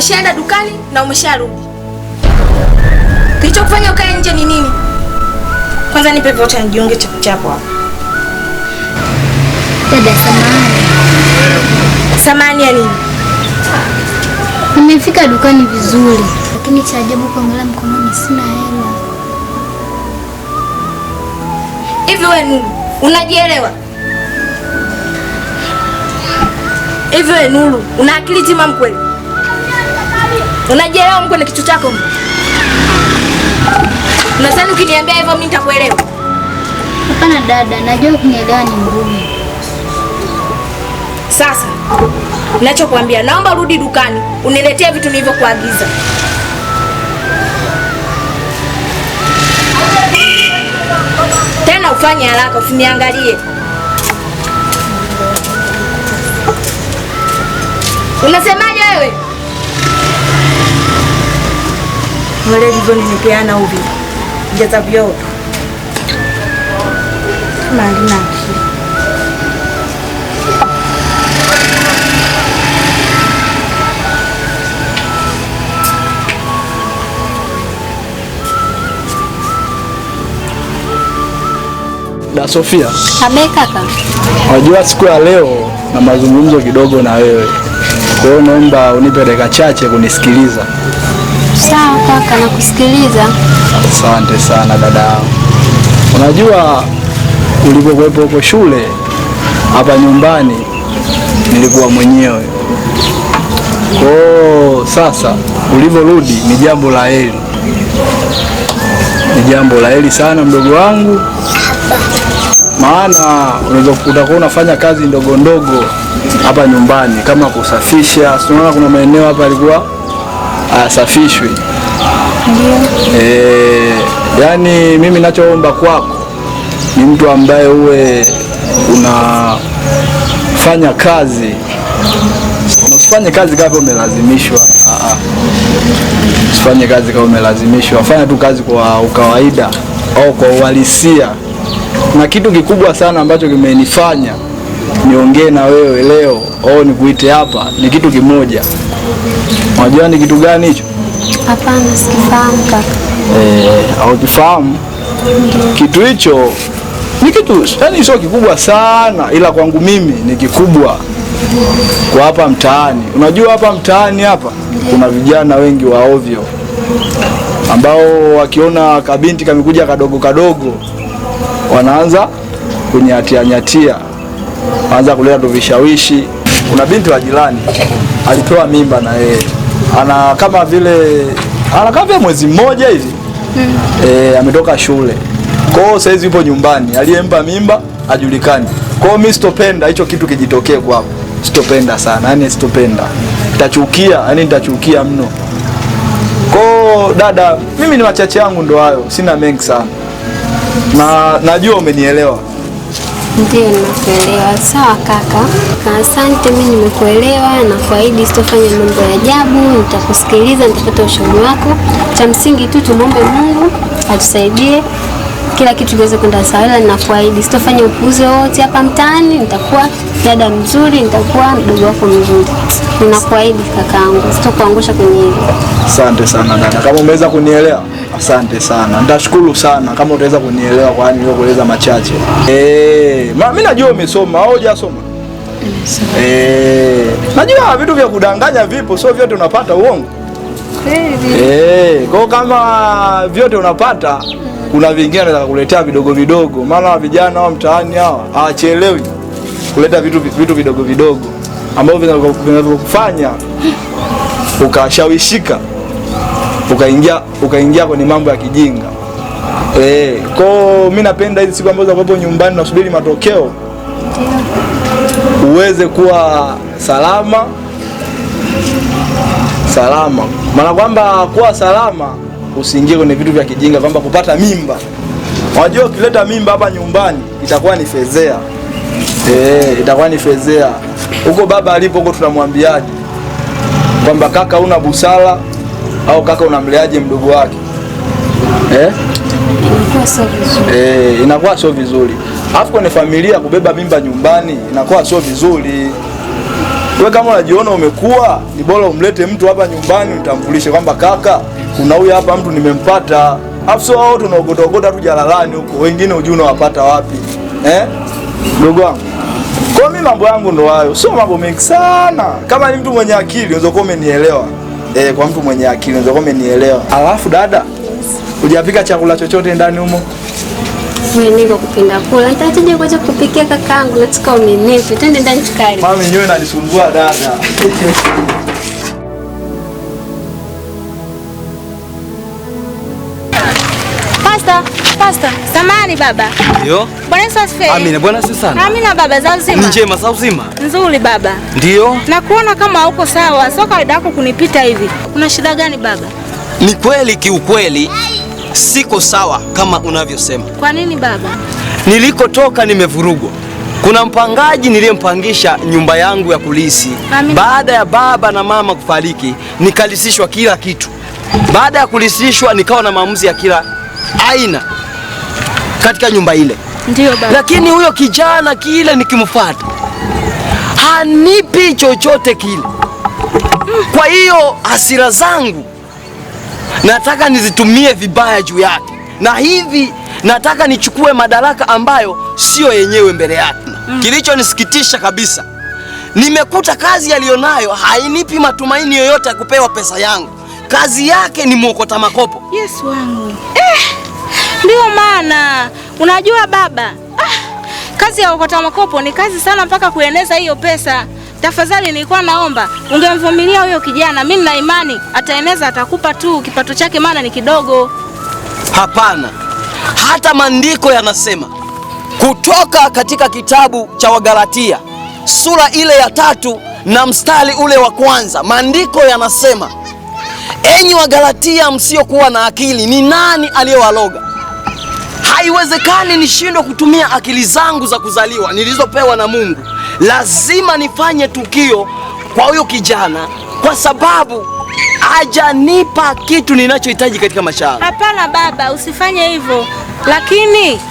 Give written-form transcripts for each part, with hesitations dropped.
umeshaenda dukani na umesharudi. Kilichokufanya ukae nje ni nini? Kwanza nipe vocha nijiunge chapo hapo. Dada, samahani. Samahani ya nini? Nimefika dukani vizuri, lakini cha ajabu kuangalia mkononi sina hela. Hivi wewe unajielewa? Hivi wewe Nuru, una akili timamu kweli? Unajielewa mko na kichwa chako? Unadhani ukiniambia hivyo mimi nitakuelewa? Hapana dada, najua kunielewa ni ngumu. Sasa, ninachokuambia naomba rudi dukani, uniletee vitu nilivyokuagiza. Tena ufanye haraka, usiniangalie. Unasemaje wewe? Wale hivyo nimepeana uvi. Jaza vyote. Malina. Da Sofia. Habe kaka. Unajua siku ya leo na mazungumzo kidogo na wewe. Kwa hiyo naomba unipe dakika chache kunisikiliza. Sawa kaka, nakusikiliza. Asante sana dada. Unajua ulipokuwepo huko shule, hapa nyumbani nilikuwa mwenyewe. Kwa hiyo sasa uliporudi ni jambo la heri. Ni jambo la heri sana mdogo wangu. Maana utakuwa unafanya kazi ndogo ndogo hapa nyumbani kama kusafisha. Unaona kuna maeneo hapa yalikuwa hayasafishwi. Ndio. Yani mimi ninachoomba kwako ni mtu ambaye uwe unafanya kazi. Usifanye kazi kama umelazimishwa. Usifanye kazi kama umelazimishwa. Fanya tu kazi kwa ukawaida au kwa uhalisia. Na kitu kikubwa sana ambacho kimenifanya niongee na wewe leo au nikuite hapa ni kitu kimoja. Unajua ni kitu gani hicho? Hapana, sikifahamu kaka. Au kifahamu? Kitu hicho ni kitu yani sio kikubwa sana, ila kwangu mimi ni kikubwa kwa hapa mtaani. Unajua hapa mtaani hapa kuna vijana wengi wa ovyo ambao wakiona kabinti kamekuja kadogo kadogo wanaanza kunyatia, wanaanza kuleta vishawishi. Kuna binti wa jirani alipewa mimba na yeye kama vile mwezi mmoja hivi. Ametoka shule. Kwa hiyo sasa yupo nyumbani. Aliyempa mimba hajulikani. Kwa hiyo mimi sitopenda hicho kitu kijitokee kwako. Sitopenda sana, yani sitopenda. Nitachukia mno. Kwa hiyo dada, mimi ni machache yangu ndo hayo, sina mengi sana. Na najua umenielewa. Ndio, nimekuelewa. Sawa kaka. Asante, mimi nimekuelewa na kuahidi sitofanya mambo ya ajabu, nitakusikiliza, nitapata ushauri wako. Cha msingi tu tumuombe Mungu atusaidie kila kitu kiweze kwenda sawa, ila ninakuahidi sitofanya upuuzi wote hapa mtaani, nitakuwa dada mzuri, nitakuwa mdogo wako mzuri. Ninakuahidi kakaangu, sitokuangusha kwenye hili. Asante sana dada. Kama umeweza kunielewa, asante sana. Nitashukuru sana kama utaweza kunielewa kwa nilivyokueleza machache. Mimi najua umesoma au hujasoma? Najua vitu vya kudanganya vipo, sio vyote unapata uongo. Kwa kama vyote unapata, kuna vingine nataka kuletea vidogo vidogo. Maana vijana wa mtaani hawa hawachelewi kuleta vitu vidogo vidogo ambavyo vinavyokufanya ukashawishika ukaingia kwenye mambo ya kijinga. Kwa mimi napenda hizi siku ambazo uko nyumbani nasubiri matokeo uweze kuwa salama. Maana kwamba kuwa salama usiingie kwenye vitu vya kijinga kwamba kupata mimba. Unajua ukileta mimba hapa nyumbani itakuwa ni fezea. Itakuwa ni fezea. Huko baba alipo huko tunamwambiaje? Kwamba kaka una busara au kaka unamleaje mdogo wake? Inakuwa sio vizuri. Inakuwa sio vizuri. Alafu kwenye familia kubeba mimba nyumbani inakuwa sio vizuri. Wewe kama unajiona umekuwa, ni bora umlete mtu hapa nyumbani nitambulishe kwamba kaka, kuna huyu hapa mtu nimempata. Afso wao tunaogota tu jalalani huko. Wengine hujui unawapata wapi. Ndugu wangu. Kwa mimi mambo yangu ndo hayo. Sio mambo mengi sana. Kama ni mtu mwenye akili unaweza kuwa umenielewa. Kwa mtu mwenye akili unaweza kuwa umenielewa. Alafu dada, hujapika chakula chochote ndani humo? Wewe niko kupenda kula. Nitaje kwaje kupikia kakaangu, nataka umenipe. Twende ndani tukale. Mama mwenyewe ananisumbua dada. Pastor, samahani baba. Ndio? Bwana Yesu asifiwe. Amina, Bwana asifiwe sana. Amina baba, za uzima. Njema, za uzima. Nzuri baba. Ndio? Na kuona kama hauko sawa, sio kawaida yako kunipita hivi. Kuna shida gani baba? Ni kweli, kiukweli siko sawa kama unavyosema. Kwa nini baba? Nilikotoka nimevurugwa. Kuna mpangaji niliyempangisha nyumba yangu ya kulisi. Baada ya baba na mama kufariki, nikalisishwa kila kitu. Baada ya kulisishwa nikawa na maamuzi ya kila aina katika nyumba ile. Ndio baba. Lakini huyo kijana kile nikimfuata hanipi chochote kile. Kwa hiyo hasira zangu nataka nizitumie vibaya juu yake, na hivi nataka nichukue madaraka ambayo sio yenyewe mbele yake. Kilichonisikitisha kabisa, nimekuta kazi aliyonayo hainipi matumaini yoyote ya kupewa pesa yangu. Kazi yake ni muokota makopo. Yesu wangu. Ndio maana unajua baba, kazi ya kuokota makopo ni kazi sana mpaka kueneza hiyo pesa. Tafadhali nilikuwa naomba ungemvumilia huyo kijana. Mimi nina imani ataeneza, atakupa tu kipato chake, maana ni kidogo. Hapana, hata maandiko yanasema kutoka katika kitabu cha Wagalatia sura ile ya 3 na mstari ule wa 1, maandiko yanasema, enyi Wagalatia msiokuwa na akili, ni nani aliyewaloga? Haiwezekani nishindwe kutumia akili zangu za kuzaliwa nilizopewa na Mungu. Lazima nifanye tukio kwa huyo kijana kwa sababu hajanipa kitu ninachohitaji katika maisha yangu. Hapana baba, usifanye hivyo. Lakini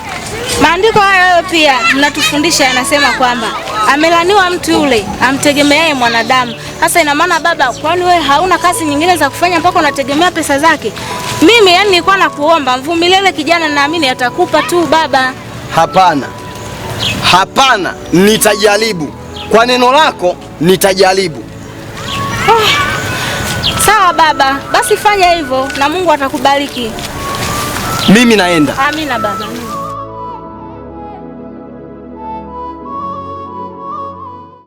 maandiko hayo pia mnatufundisha, yanasema kwamba amelaniwa mtu yule amtegemeaye mwanadamu. Sasa ina maana baba, kwani wewe hauna kazi nyingine za kufanya mpaka unategemea pesa zake? Mimi yani nilikuwa nakuomba mvumiliele kijana, naamini atakupa tu baba. Hapana. Hapana, nitajaribu. Kwa neno lako nitajaribu. Sawa baba, basi fanya hivyo na Mungu atakubariki. Mimi naenda. Amina baba.